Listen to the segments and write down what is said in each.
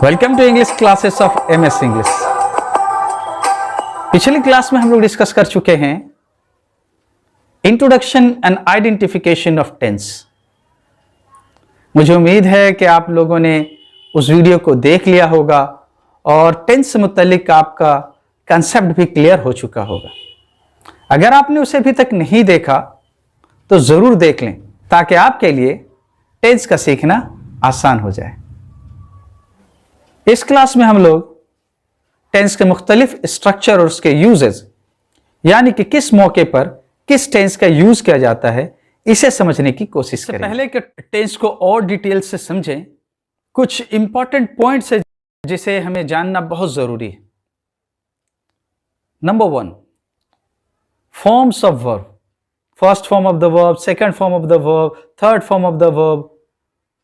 Welcome to English classes of MS English. पिछली class में हम लोग डिस्कस कर चुके हैं introduction and identification of tense. मुझे उम्मीद है कि आप लोगों ने उस वीडियो को देख लिया होगा और टेंस से मुतालिक आपका कंसेप्ट भी क्लियर हो चुका होगा। अगर आपने उसे अभी तक नहीं देखा तो जरूर देख लें ताकि आपके लिए टेंस का सीखना आसान हो जाए। इस क्लास में हम लोग टेंस के मुख्तलिफ स्ट्रक्चर और उसके यूजेस यानी कि किस मौके पर किस टेंस का यूज किया जाता है इसे समझने की कोशिश करें। पहले कि टेंस को और डिटेल से समझें, कुछ इंपॉर्टेंट पॉइंट्स है जिसे हमें जानना बहुत जरूरी है। Number 1, forms of verb. First form of the verb, second form of the verb, third form of the verb,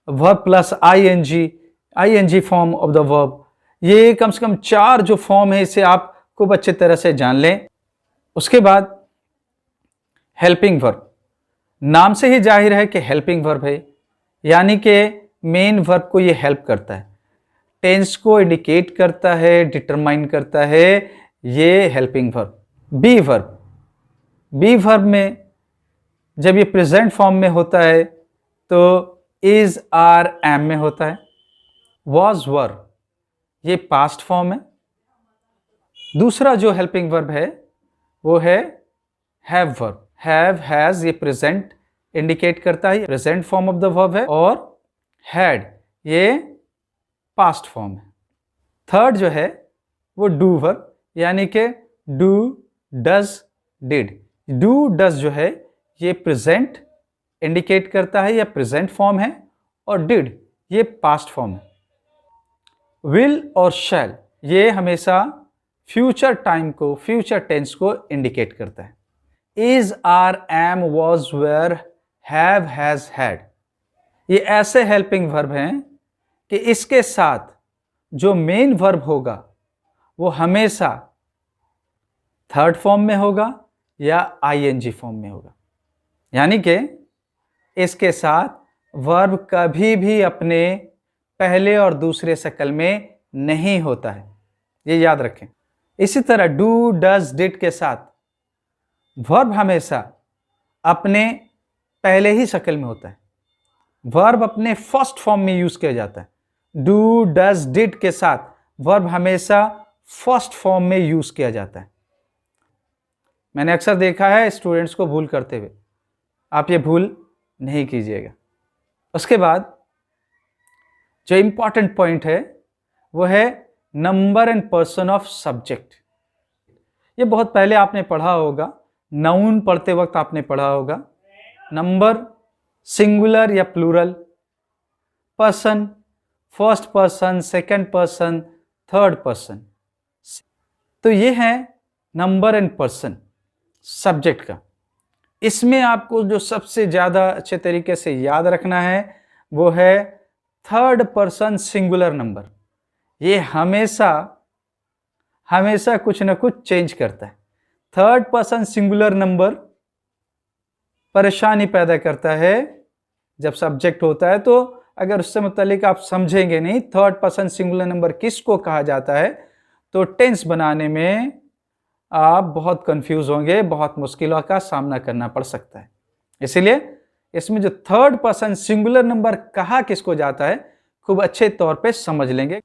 verb plus ING form of the verb. ये कम से कम 4 जो फॉर्म है इसे आप खूब अच्छे तरह से जान लें। उसके बाद हेल्पिंग वर्ब, नाम से ही जाहिर है कि हेल्पिंग वर्ब है, यानी कि मेन वर्ब को ये हेल्प करता है, टेंस को इंडिकेट करता है, डिटरमाइन करता है, ये हेल्पिंग वर्ब। बी वर्ब में जब ये प्रेजेंट फॉर्म में होता है तो इज आर एम में होता है। वॉज वर्ब ये पास्ट फॉर्म है। दूसरा जो हेल्पिंग वर्ब है वो है हैव वर्ब। हैव हैज ये प्रेजेंट इंडिकेट करता है, present form of the verb है। और हैड ये पास्ट फॉर्म है। थर्ड जो है वो डू वर्ब, यानी कि do, does, did. Do does जो है ये प्रेजेंट इंडिकेट करता है या प्रेजेंट फॉर्म है, और डिड ये पास्ट फॉर्म है। विल और शैल ये हमेशा फ्यूचर टाइम को, फ्यूचर टेंस को इंडिकेट करता है। Is, are, am, was, were, have, has, had ये ऐसे हेल्पिंग वर्ब हैं कि इसके साथ जो मेन वर्ब होगा वो हमेशा थर्ड फॉर्म में होगा या आईएनजी फॉर्म में होगा, यानी कि इसके साथ वर्ब कभी भी अपने पहले और दूसरे शक्ल में नहीं होता है, ये याद रखें। इसी तरह डू, डज, डिड के साथ वर्ब हमेशा अपने पहले ही शक्ल में होता है, वर्ब अपने फर्स्ट फॉर्म में यूज किया जाता है। डू, डज, डिड के साथ वर्ब हमेशा फर्स्ट फॉर्म में यूज किया जाता है। मैंने अक्सर देखा है स्टूडेंट्स को भूल करते हुए, आप ये भूल नहीं कीजिएगा। उसके बाद जो इंपॉर्टेंट पॉइंट है वो है number and person of subject. ये बहुत पहले आपने पढ़ा होगा, नाउन पढ़ते वक्त आपने पढ़ा होगा। नंबर सिंगुलर या plural, person first person, second person, third person. तो ये है नंबर एंड पर्सन सब्जेक्ट का। इसमें आपको जो सबसे ज्यादा अच्छे तरीके से याद रखना है वो है थर्ड पर्सन सिंगुलर नंबर। ये हमेशा कुछ ना कुछ चेंज करता है। थर्ड पर्सन सिंगुलर नंबर परेशानी पैदा करता है जब सब्जेक्ट होता है, तो अगर उससे मुतालिक आप समझेंगे नहीं थर्ड पर्सन सिंगुलर नंबर किसको कहा जाता है तो टेंस बनाने में आप बहुत कंफ्यूज होंगे, बहुत मुश्किलों का सामना करना पड़ सकता है। इसीलिए इसमें जो थर्ड पर्सन सिंगुलर नंबर कहा किसको जाता है खूब अच्छे तौर पे समझ लेंगे।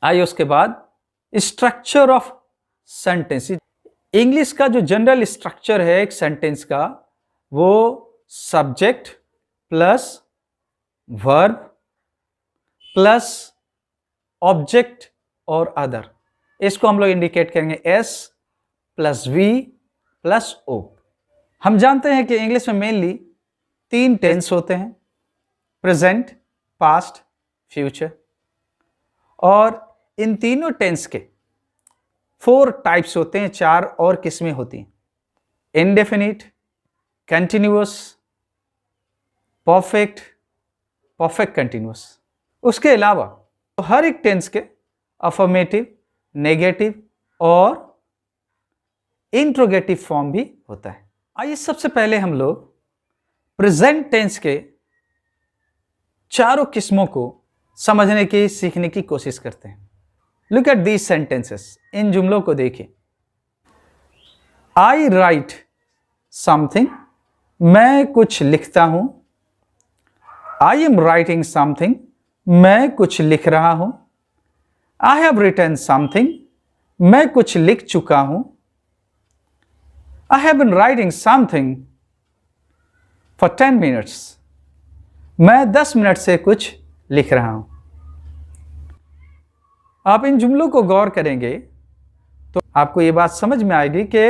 आइए उसके बाद स्ट्रक्चर ऑफ सेंटेंस। इंग्लिश का जो जनरल स्ट्रक्चर है एक सेंटेंस का वो subject plus verb plus object और अदर, इसको हम लोग इंडिकेट करेंगे S plus V plus O. हम जानते हैं कि इंग्लिश में मेनली 3 टेंस होते हैं, प्रेजेंट, पास्ट, फ्यूचर। और इन तीनों टेंस के 4 टाइप्स होते हैं, 4 और किस्में होती हैं। Indefinite, continuous, perfect, perfect continuous. उसके अलावा तो हर एक टेंस के अफर्मेटिव, नेगेटिव और इंट्रोगेटिव फॉर्म भी होता है। आइए सबसे पहले हम लोग प्रेजेंट टेंस के चारों किस्मों को समझने की, सीखने की कोशिश करते हैं। लुक एट दीज सेंटेंसेस, इन जुमलों को देखिए। आई राइट समथिंग, मैं कुछ लिखता हूं। आई एम राइटिंग समथिंग, मैं कुछ लिख रहा हूं। आई हैव रिटन समथिंग, मैं कुछ लिख चुका हूं। I have been writing something for 10 minutes, मैं 10 मिनट से कुछ लिख रहा हूं। आप इन जुमलों को गौर करेंगे तो आपको यह बात समझ में आएगी कि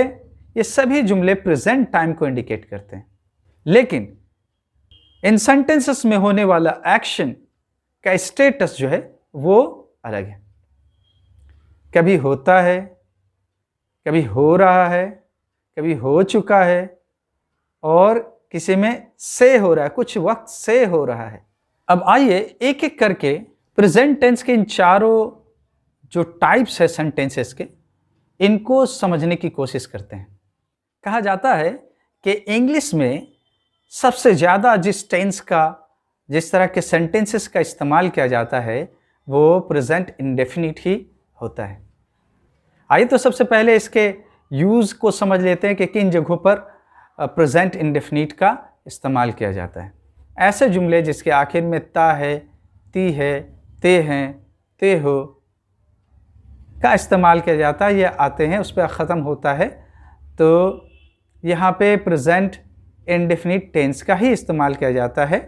ये सभी जुमले प्रेजेंट टाइम को इंडिकेट करते हैं, लेकिन इन सेंटेंसेस में होने वाला एक्शन का स्टेटस जो है वो अलग है। कभी होता है, कभी हो रहा है, कभी हो चुका है, और किसी में से हो रहा है, कुछ वक्त से हो रहा है। अब आइए एक एक करके प्रेजेंट टेंस के इन चारों जो टाइप्स है सेंटेंसेस के, इनको समझने की कोशिश करते हैं। कहा जाता है कि इंग्लिश में सबसे ज़्यादा जिस टेंस का, जिस तरह के सेंटेंसेस का इस्तेमाल किया जाता है वो प्रेजेंट इंडेफिनिट ही होता है। आइए तो सबसे पहले इसके यूज़ को समझ लेते हैं कि किन जगहों पर प्रेजेंट इंडेफिनिट का इस्तेमाल किया जाता है। ऐसे जुमले जिसके आखिर में ता है, ती है, ते हैं, ते हो का इस्तेमाल किया जाता है, ये आते हैं, उस पर ख़त्म होता है, तो यहाँ पे प्रेजेंट इंडेफिनिट टेंस का ही इस्तेमाल किया जाता है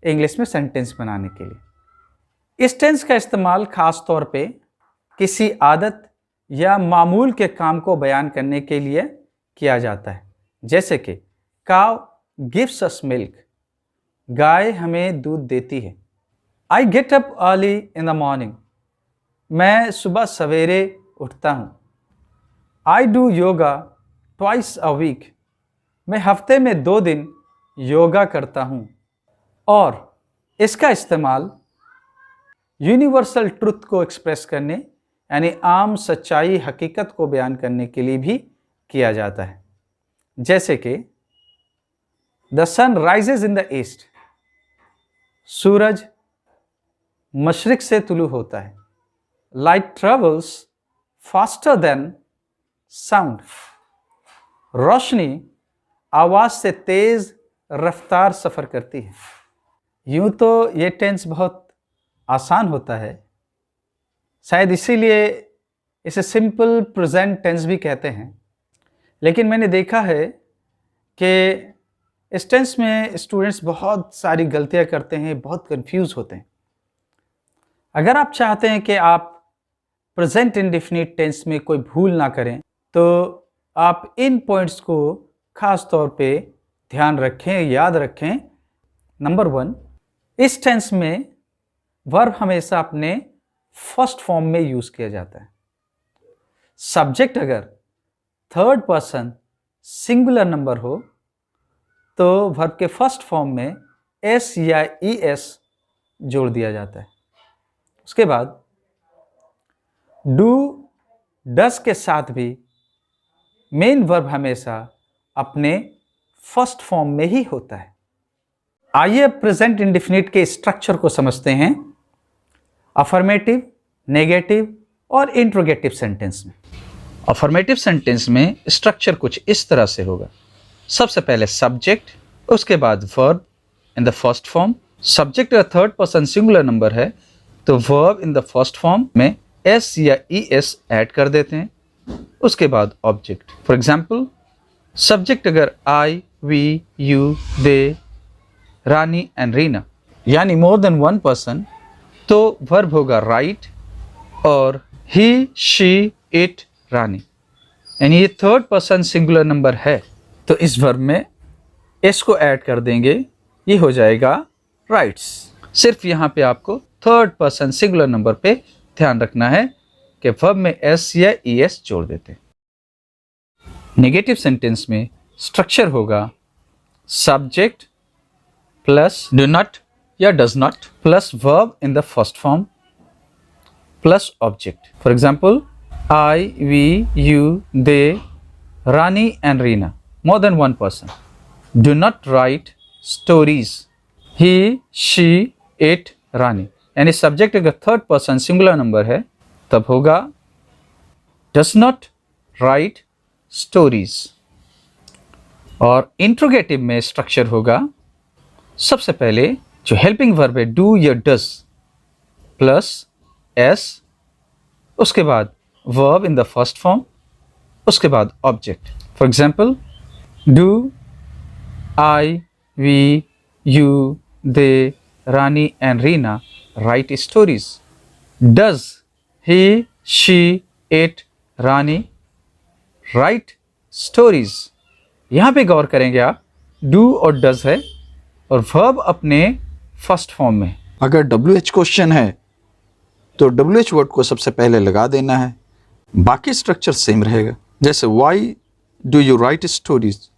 इंग्लिश में सेंटेंस बनाने के लिए। इस टेंस का इस्तेमाल ख़ास तौर पे किसी आदत या मामूल के काम को बयान करने के लिए किया जाता है, जैसे कि काव गिव्स अस मिल्क, गाय हमें दूध देती है। I get up early in the morning, मैं सुबह सवेरे उठता हूँ। I do yoga twice a week, मैं हफ्ते में 2 दिन योगा करता हूँ। और इसका इस्तेमाल यूनिवर्सल ट्रुथ को एक्सप्रेस करने, यानी आम सच्चाई, हकीकत को बयान करने के लिए भी किया जाता है, जैसे कि the sun rises in the east, सूरज मशरिक से तुलू होता है। Light travels faster than sound, रोशनी आवाज से तेज रफ्तार सफर करती है। यूं तो ये टेंस बहुत आसान होता है, शायद इसीलिए इसे सिंपल प्रेजेंट टेंस भी कहते हैं, लेकिन मैंने देखा है कि इस टेंस में स्टूडेंट्स बहुत सारी गलतियां करते हैं, बहुत कंफ्यूज होते हैं। अगर आप चाहते हैं कि आप प्रेजेंट इंडेफिनिट टेंस में कोई भूल ना करें, तो आप इन पॉइंट्स को खास तौर पे ध्यान रखें, याद रखें। नंबर 1, इस टेंस में वर्ब हमेशा अपने फर्स्ट फॉर्म में यूज किया जाता है। सब्जेक्ट अगर थर्ड पर्सन सिंगुलर नंबर हो तो वर्ब के फर्स्ट फॉर्म में एस या ई एस जोड़ दिया जाता है। उसके बाद डू डस के साथ भी मेन वर्ब हमेशा अपने फर्स्ट फॉर्म में ही होता है। आइए प्रेजेंट इंडेफिनिट के स्ट्रक्चर को समझते हैं अफर्मेटिव, नेगेटिव और इंट्रोगेटिव सेंटेंस में। अफर्मेटिव सेंटेंस में स्ट्रक्चर कुछ इस तरह से होगा। सबसे पहले सब्जेक्ट, उसके बाद verb in the first form. Subject अगर थर्ड पर्सन सिंगुलर नंबर है तो verb in the first form में एस या ई एस ऐड कर देते हैं। उसके बाद ऑब्जेक्ट। फॉर एग्जाम्पल, सब्जेक्ट अगर I, we, you, they, Rani and Reena, यानी मोर देन वन पर्सन, तो वर्ब होगा राइट और ही, शी, इट, रानी, यानी ये थर्ड पर्सन सिंगुलर नंबर है तो इस वर्ब में एस को ऐड कर देंगे, ये हो जाएगा राइट्स। सिर्फ यहाँ पे आपको थर्ड पर्सन सिंगुलर नंबर पे ध्यान रखना है कि वर्ब में एस या ई एस जोड़ देते हैं। नेगेटिव सेंटेंस में स्ट्रक्चर होगा subject plus do not or does not plus verb in the first form plus object. For example, I, we, you, they, Rani and Reena, more than one person. Do not write stories. He, she, it, Rani. यानी subject अगर third person singular number है तब होगा does not write stories. और interrogative में structure होगा, सबसे पहले जो हेल्पिंग वर्ब है do or does plus S, उसके बाद verb in the first form, उसके बाद object. For example, do I, we, you, they, Rani and Reena write stories. Does he, she, it, Rani write stories. यहाँ पे गौर करेंगे आप, डू और डज है और वर्ब अपने फर्स्ट फॉर्म में। अगर WH क्वेश्चन है तो WH वर्ड को सबसे पहले लगा देना है, बाकी स्ट्रक्चर सेम रहेगा। जैसे why do you right stories,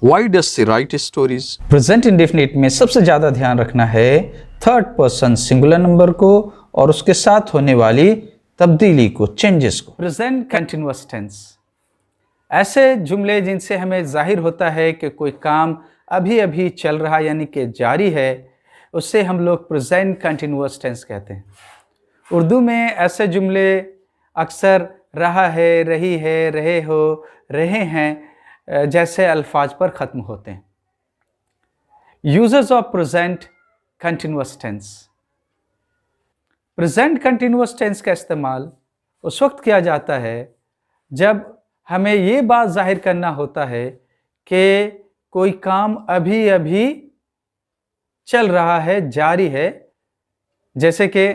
why does she write stories. Present indefinite में सबसे ज़्यादा ध्यान रखना है थर्ड पर्सन सिंगुलर नंबर को और उसके साथ होने वाली तब्दीली को, चेंजेस को। प्रेजेंट कंटिन्यूअस टेंस, ऐसे जुमले जिनसे हमें जाहिर होता है कि कोई काम अभी अभी चल रहा यानी कि जारी है, उससे हम लोग प्रेजेंट कंटिन्यूअस टेंस कहते हैं। उर्दू में ऐसे जुमले अक्सर रहा है, रही है, रहे हो, रहे हैं जैसे अल्फाज पर ख़त्म होते हैं। Users of present continuous tense. Present continuous tense का इस्तेमाल उस वक्त किया जाता है जब हमें ये बात जाहिर करना होता है कि कोई काम अभी अभी चल रहा है, जारी है। जैसे कि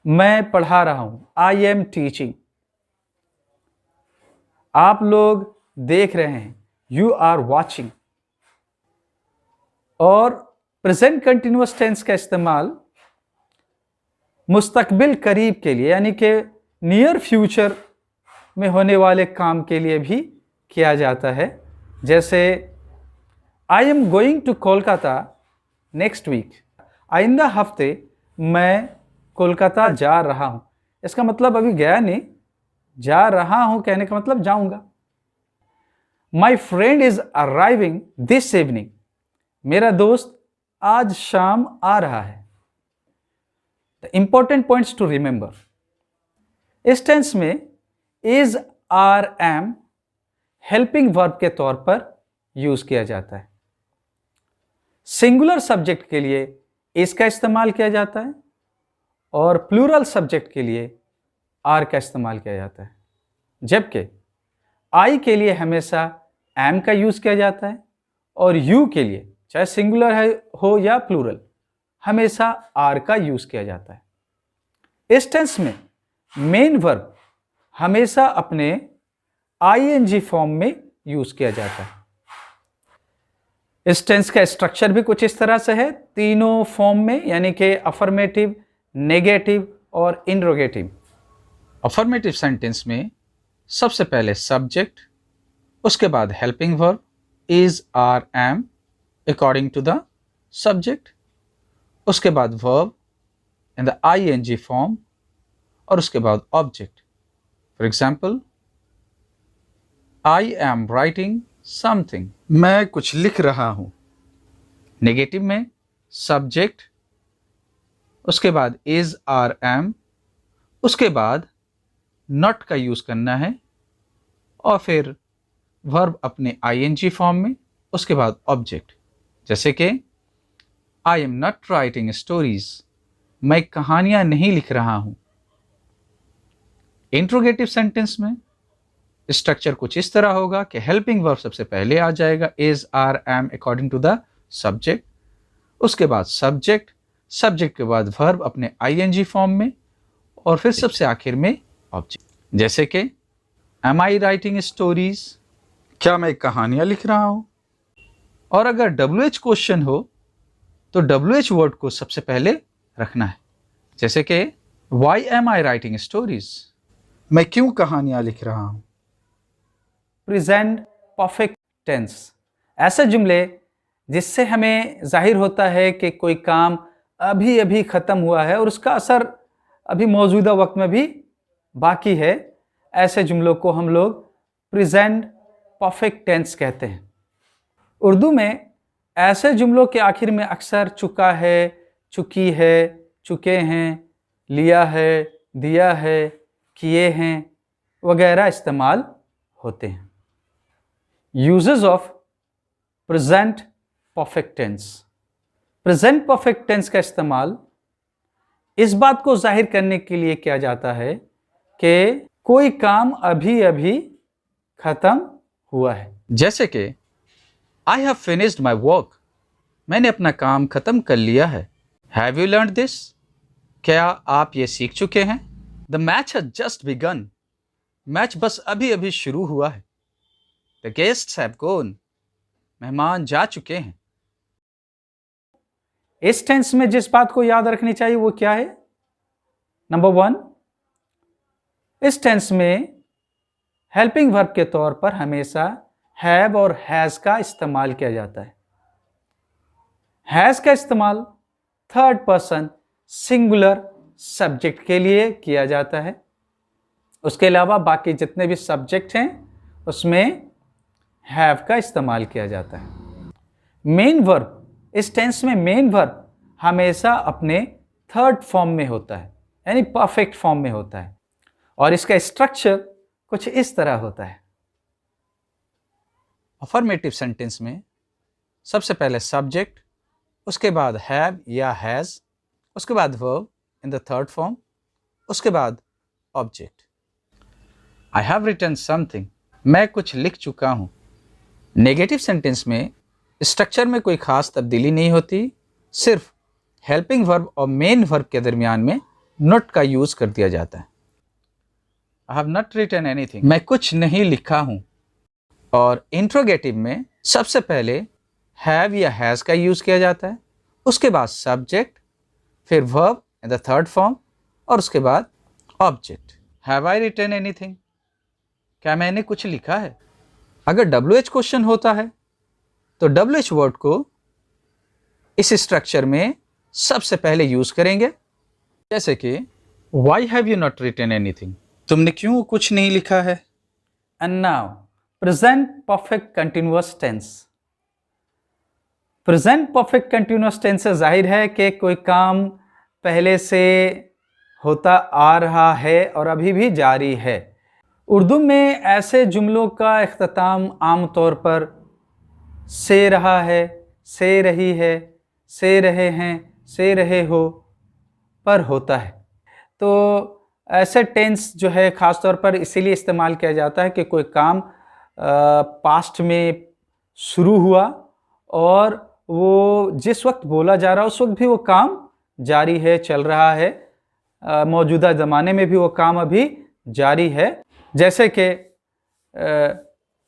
मैं पढ़ा रहा हूं, आई एम टीचिंग। आप लोग देख रहे हैं, यू आर वॉचिंग। और प्रेजेंट कंटिन्यूअस टेंस का इस्तेमाल मुस्तकबिल करीब के लिए यानी कि नियर फ्यूचर में होने वाले काम के लिए भी किया जाता है। जैसे I am going to Kolkata next week, आइंदा हफ्ते मैं कोलकाता जा रहा हूँ। इसका मतलब अभी गया नहीं, जा रहा हूँ कहने का मतलब जाऊँगा। My friend is arriving this evening, मेरा दोस्त आज शाम आ रहा है। The important points to remember, इस टेंस में is, are, am helping verb के तौर पर यूज किया जाता है। सिंगुलर सब्जेक्ट के लिए इसका इस्तेमाल किया जाता है और प्लूरल सब्जेक्ट के लिए आर का इस्तेमाल किया जाता है। जबकि आई के लिए हमेशा एम का यूज किया जाता है और यू के लिए चाहे सिंगुलर है हो या प्लूरल, हमेशा आर का यूज किया जाता है। इस टेंस में मेन वर्ब हमेशा अपने आईएनजी फॉर्म में यूज किया जाता है। इस टेंस का स्ट्रक्चर भी कुछ इस तरह से है, तीनों फॉर्म में, यानी कि अफर्मेटिव, नेगेटिव और इंट्रोगेटिव। अफर्मेटिव सेंटेंस में सबसे पहले सब्जेक्ट, उसके बाद helping verb is, are, am according to the subject, उसके बाद verb in the ING form और उसके बाद object. For example, I am writing something, मैं कुछ लिख रहा हूं। नेगेटिव में सब्जेक्ट, उसके बाद इज, आर, एम, उसके बाद नॉट का यूज करना है और फिर वर्ब अपने आईएनजी फॉर्म में, उसके बाद ऑब्जेक्ट। जैसे कि I am not writing stories, मैं कहानियां नहीं लिख रहा हूं। इंट्रोगेटिव सेंटेंस में स्ट्रक्चर कुछ इस तरह होगा कि हेल्पिंग वर्ब सबसे पहले आ जाएगा, is, are, am according to the subject, उसके बाद सब्जेक्ट, सब्जेक्ट के बाद वर्ब अपने आईएनजी फॉर्म में और फिर सबसे आखिर में ऑब्जेक्ट। जैसे कि एम आई राइटिंग स्टोरीज, क्या मैं कहानियां लिख रहा हूं। और अगर WH क्वेश्चन हो तो WH वर्ड को सबसे पहले रखना है। जैसे कि why am I writing stories, मैं क्यों कहानियां लिख रहा हूं। प्रेजेंट परफेक्ट टेंस, ऐसे जुमले जिससे हमें जाहिर होता है कि कोई काम अभी अभी ख़त्म हुआ है और उसका असर अभी मौजूदा वक्त में भी बाकी है, ऐसे जुमलों को हम लोग प्रेजेंट परफेक्ट टेंस कहते हैं। उर्दू में ऐसे जुमलों के आखिर में अक्सर चुका है, चुकी है, चुके हैं, लिया है, दिया है, किए हैं वगैरह इस्तेमाल होते हैं। Uses of present perfect tense. Present perfect tense का इस्तेमाल इस बात को जाहिर करने के लिए किया जाता है कि कोई काम अभी अभी खत्म हुआ है। जैसे कि I have finished my work, मैंने अपना काम खत्म कर लिया है। हैव यू लर्न्ड दिस, क्या आप ये सीख चुके हैं? The match has just begun, match बस अभी अभी शुरू हुआ है। द गेस्ट्स हैव गॉन, मेहमान जा चुके हैं। इस टेंस में जिस बात को याद रखनी चाहिए वो क्या है? नंबर 1, इस टेंस में हेल्पिंग वर्ब के तौर पर हमेशा हैव और हैज का इस्तेमाल किया जाता है। हैज का इस्तेमाल थर्ड पर्सन सिंगुलर सब्जेक्ट के लिए किया जाता है। उसके अलावा बाकी जितने भी सब्जेक्ट हैं उसमें हैव का इस्तेमाल किया जाता है। मेन वर्ब, इस टेंस में मेन वर्ब हमेशा अपने थर्ड फॉर्म में होता है, यानी परफेक्ट फॉर्म में होता है, और इसका स्ट्रक्चर कुछ इस तरह होता है। अफर्मेटिव सेंटेंस में सबसे पहले सब्जेक्ट, उसके बाद हैव या हैज़, उसके बाद verb in the third form, उसके बाद object. I have written something, मैं कुछ लिख चुका हूँ। नेगेटिव सेंटेंस में स्ट्रक्चर में कोई खास तब्दीली नहीं होती, सिर्फ हेल्पिंग वर्ब और मेन वर्ब के दरमियान में नॉट का यूज कर दिया जाता है। I have not written anything, मैं कुछ नहीं लिखा हूँ। और इंट्रोगेटिव में सबसे पहले हैव या हैज़ का यूज किया जाता है, उसके बाद सब्जेक्ट, फिर verb in the third form, और उसके बाद object. Have I written anything, क्या मैंने कुछ लिखा है? अगर WH क्वेश्चन होता है तो WH वर्ड को इस स्ट्रक्चर में सबसे पहले यूज करेंगे, जैसे कि why have you not written anything, तुमने क्यों कुछ नहीं लिखा है? And now present perfect continuous tense. Present perfect continuous tense से जाहिर है कि कोई काम पहले से होता आ रहा है और अभी भी जारी है। उर्दू में ऐसे जुमलों का इख्तिताम आमतौर पर से रहा है, से रही है, से रहे हैं, से रहे हो पर होता है। तो ऐसे टेंस जो है ख़ास तौर पर इसीलिए इस्तेमाल किया जाता है कि कोई काम पास्ट में शुरू हुआ और वो जिस वक्त बोला जा रहा है उस वक्त भी वो काम जारी है, चल रहा है, मौजूदा ज़माने में भी वो काम अभी जारी है। जैसे कि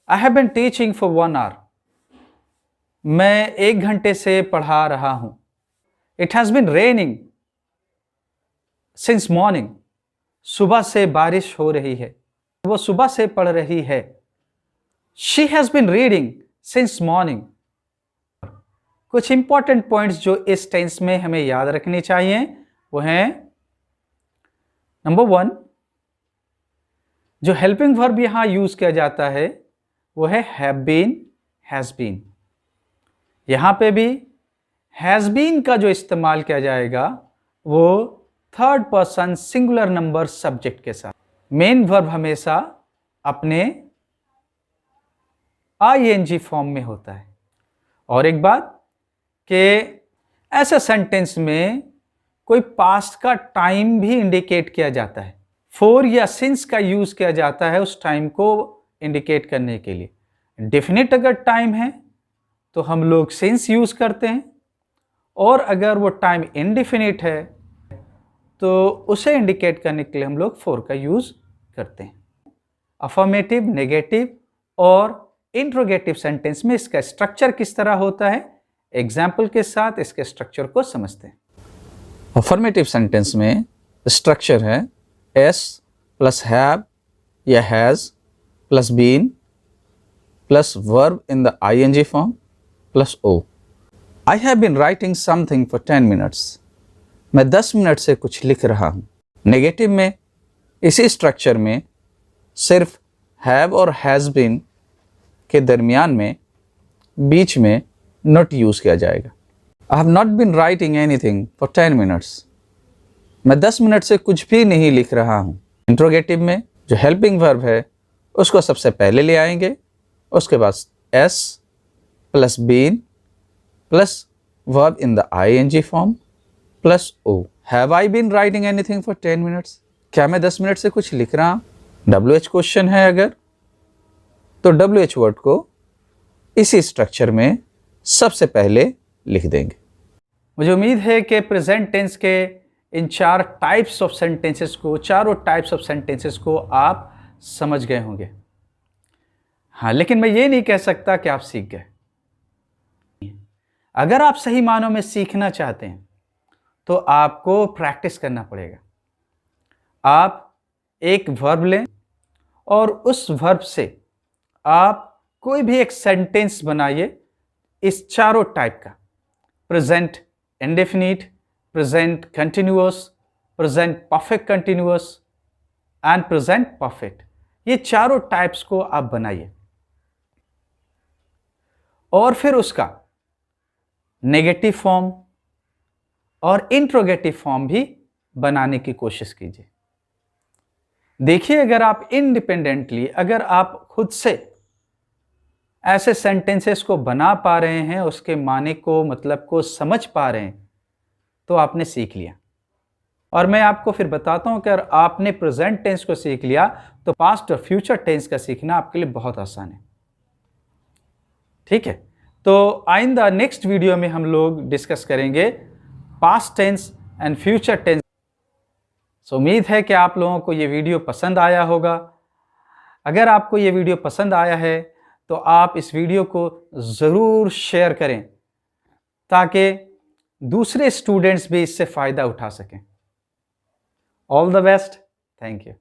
I have been teaching for 1 hour, मैं 1 घंटे से पढ़ा रहा हूँ। It has been raining since morning, सुबह से बारिश हो रही है, वो सुबह से पढ़ रही है। She has been reading since morning. कुछ इंपॉर्टेंट पॉइंट्स जो इस टेंस में हमें याद रखने चाहिए वो हैं, नंबर 1, जो हेल्पिंग वर्ब यहां यूज किया जाता है वो है हैव बीन, हैज बीन। यहां पे भी हैज बीन का जो इस्तेमाल किया जाएगा वो third person singular number subject के साथ। मेन वर्ब हमेशा अपने ING फॉर्म में होता है। और एक बात कि ऐसे सेंटेंस में कोई पास्ट का टाइम भी इंडिकेट किया जाता है। फॉर या सिंस का यूज किया जाता है उस टाइम को इंडिकेट करने के लिए। डेफिनेट अगर टाइम है तो हम लोग सिंस यूज करते हैं, और अगर वो टाइम इनडिफिनिट है तो उसे इंडिकेट करने के लिए हम लोग फॉर का यूज करते हैं। अफर्मेटिव, नेगेटिव और इंट्रोगेटिव सेंटेंस में इसका स्ट्रक्चर किस तरह होता है, एग्जाम्पल के साथ इसके स्ट्रक्चर को समझते हैं। अफर्मेटिव सेंटेंस में स्ट्रक्चर है S plus have or has plus been plus verb in the ING form plus O। I have been writing something for 10 minutes, मैं 10 मिनट से कुछ लिख रहा हूँ। नेगेटिव में इसी स्ट्रक्चर में सिर्फ हैव और हैज़ बीन के दरमियान में बीच में नॉट यूज़ किया जाएगा। I have not been writing anything for 10 minutes. मैं 10 मिनट से कुछ भी नहीं लिख रहा हूँ। इंट्रोगेटिव में जो हेल्पिंग वर्ब है उसको सबसे पहले ले आएंगे, उसके बाद s plus been plus verb in the ing form plus o. Have I been writing anything for 10 minutes? क्या मैं 10 मिनट से कुछ लिख रहा हूँ? WH क्वेश्चन है अगर, तो WH वर्ड को इसी स्ट्रक्चर में सबसे पहले लिख देंगे। मुझे उम्मीद है कि प्रेजेंट टेंस के इन चारों टाइप्स ऑफ सेंटेंसेस को आप समझ गए होंगे। हाँ, लेकिन मैं ये नहीं कह सकता कि आप सीख गए। अगर आप सही मानों में सीखना चाहते हैं तो आपको प्रैक्टिस करना पड़ेगा। आप एक वर्ब लें और उस वर्ब से आप कोई भी एक सेंटेंस बनाइए इस चारों टाइप का, present indefinite, present continuous, present perfect continuous and present perfect. ये चारों टाइप्स को आप बनाइए और फिर उसका नेगेटिव फॉर्म और इंट्रोगेटिव फॉर्म भी बनाने की कोशिश कीजिए। देखिए, अगर आप इंडिपेंडेंटली, अगर आप खुद से ऐसे सेंटेंसेस को बना पा रहे हैं, उसके माने को, मतलब को समझ पा रहे हैं, तो आपने सीख लिया। और मैं आपको फिर बताता हूं कि अगर आपने प्रेजेंट टेंस को सीख लिया तो पास्ट और फ्यूचर टेंस का सीखना आपके लिए बहुत आसान है। ठीक है, तो आइंदा नेक्स्ट वीडियो में हम लोग डिस्कस करेंगे past tense and future tense. So उम्मीद है कि आप लोगों को ये वीडियो पसंद आया होगा। अगर आपको ये वीडियो पसंद आया है तो आप इस वीडियो को ज़रूर शेयर करें ताकि दूसरे स्टूडेंट्स भी इससे फ़ायदा उठा सकें। All the best, thank you.